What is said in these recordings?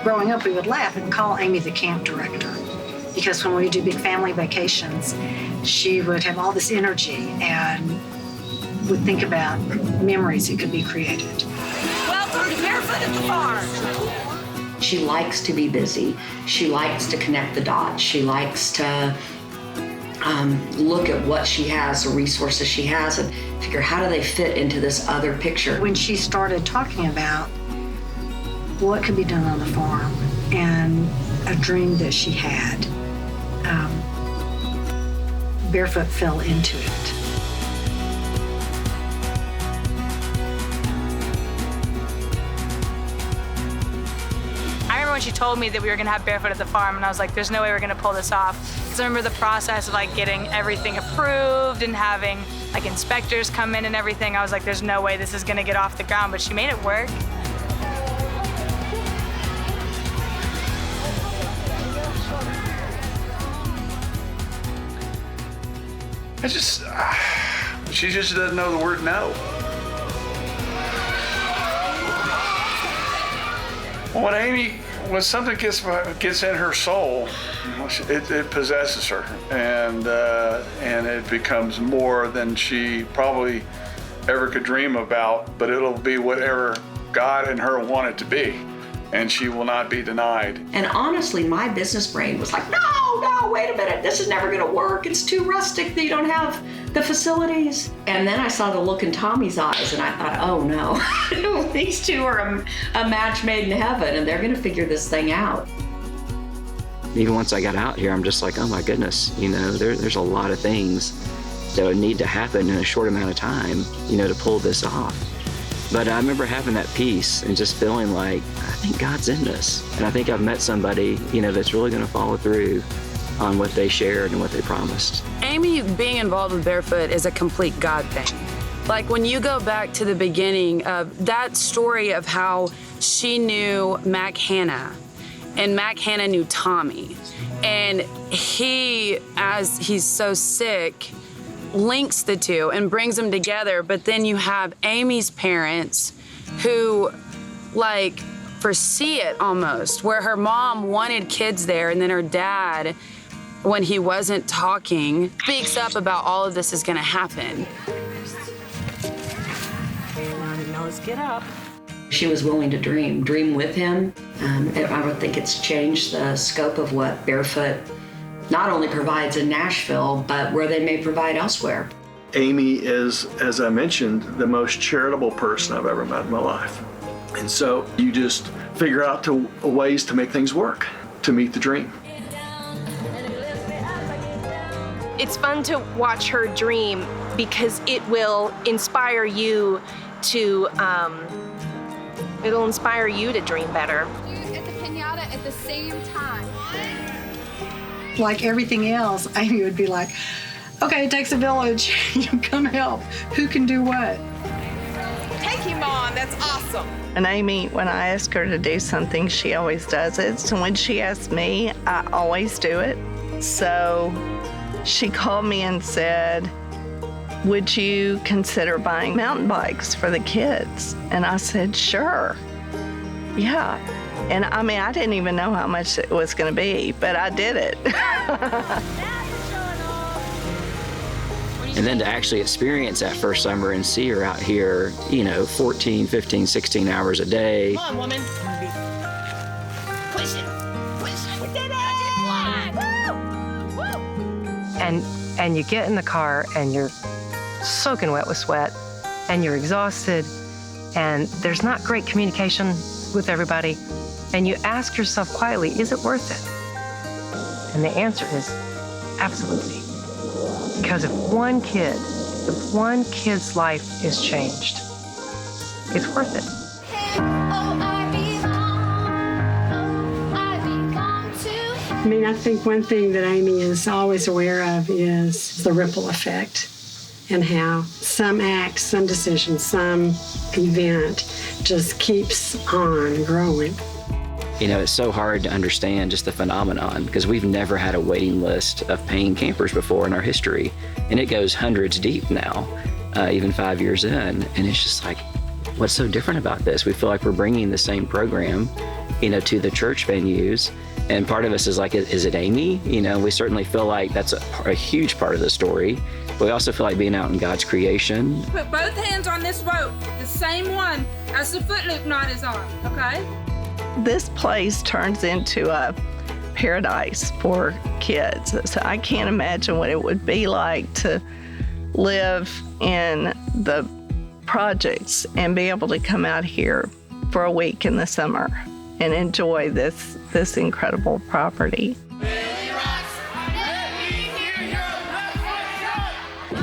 Growing up, we would laugh and call Amy the camp director because when we would do big family vacations, she would have all this energy and would think about memories that could be created. Welcome to Barefoot at the Farm. She likes to be busy. She likes to connect the dots. She likes to look at what she has, the resources she has, and figure how do they fit into this other picture. When she started talking about what could be done on the farm and a dream that she had, Barefoot fell into it. I remember when she told me that we were gonna have Barefoot at the farm, and I was like, there's no way we're gonna pull this off. Because I remember the process of like getting everything approved and having like inspectors come in and everything. I was like, there's no way this is gonna get off the ground, but she made it work. She just doesn't know the word no. When something gets in her soul, it possesses her, and it becomes more than she probably ever could dream about, but it'll be whatever God and her want it to be, and she will not be denied. And honestly, my business brain was like, no, wait a minute, this is never gonna work. It's too rustic, you don't have the facilities. And then I saw the look in Tommy's eyes and I thought, oh no, these two are a match made in heaven and they're gonna figure this thing out. Even once I got out here, I'm just like, oh my goodness, there's a lot of things that would need to happen in a short amount of time, to pull this off. But I remember having that peace and just feeling like, I think God's in this. And I think I've met somebody, that's really gonna follow through on what they shared and what they promised. Amy being involved with Barefoot is a complete God thing. Like when you go back to the beginning of that story of how she knew Mac Hanna and Mac Hanna knew Tommy. And he, as he's so sick, links the two and brings them together. But then you have Amy's parents who foresee it almost, where her mom wanted kids there and then her dad, when he wasn't talking, speaks up about all of this is gonna happen. Now let's get up. She was willing to dream with him. I would think it's changed the scope of what Barefoot not only provides in Nashville, but where they may provide elsewhere. Amy is, as I mentioned, the most charitable person I've ever met in my life. And so you just figure out ways to make things work, to meet the dream. It's fun to watch her dream because it will inspire you to, dream better. At the pinata at the same time. Like everything else, Amy would be like, okay, it takes a village. Come help. Who can do what? Take him on, that's awesome. And Amy, when I ask her to do something, she always does it. So when she asks me, I always do it. So she called me and said, would you consider buying mountain bikes for the kids? And I said, sure. Yeah. And I didn't even know how much it was going to be, but I did it. And then to actually experience that first summer and see her out here, 14, 15, 16 hours a day. Come on, woman. Push it. We did it! Woo! Woo! And you get in the car and you're soaking wet with sweat and you're exhausted and there's not great communication with everybody. And you ask yourself quietly, is it worth it? And the answer is absolutely. Because if one kid's life is changed, it's worth it. I think one thing that Amy is always aware of is the ripple effect and how some act, some decision, some event just keeps on growing. It's so hard to understand just the phenomenon because we've never had a waiting list of paying campers before in our history. And it goes hundreds deep now, even 5 years in. And it's just like, what's so different about this? We feel like we're bringing the same program to the church venues. And part of us is like, is it Amy? We certainly feel like that's a huge part of the story. But we also feel like being out in God's creation. Put both hands on this rope, the same one as the foot loop knot is on, okay? This place turns into a paradise for kids. So I can't imagine what it would be like to live in the projects and be able to come out here for a week in the summer and enjoy this incredible property.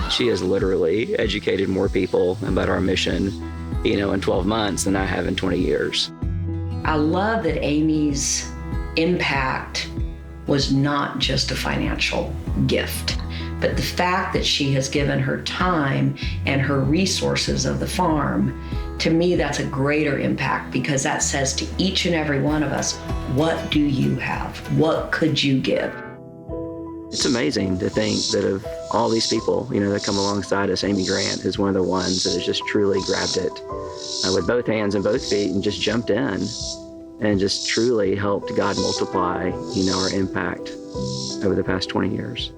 She has literally educated more people about our mission, in 12 months than I have in 20 years. I love that Amy's impact was not just a financial gift, but the fact that she has given her time and her resources of the farm. To me, that's a greater impact, because that says to each and every one of us, what do you have? What could you give? It's amazing to think that of all these people, that come alongside us, Amy Grant is one of the ones that has just truly grabbed it with both hands and both feet and just jumped in and just truly helped God multiply, our impact over the past 20 years.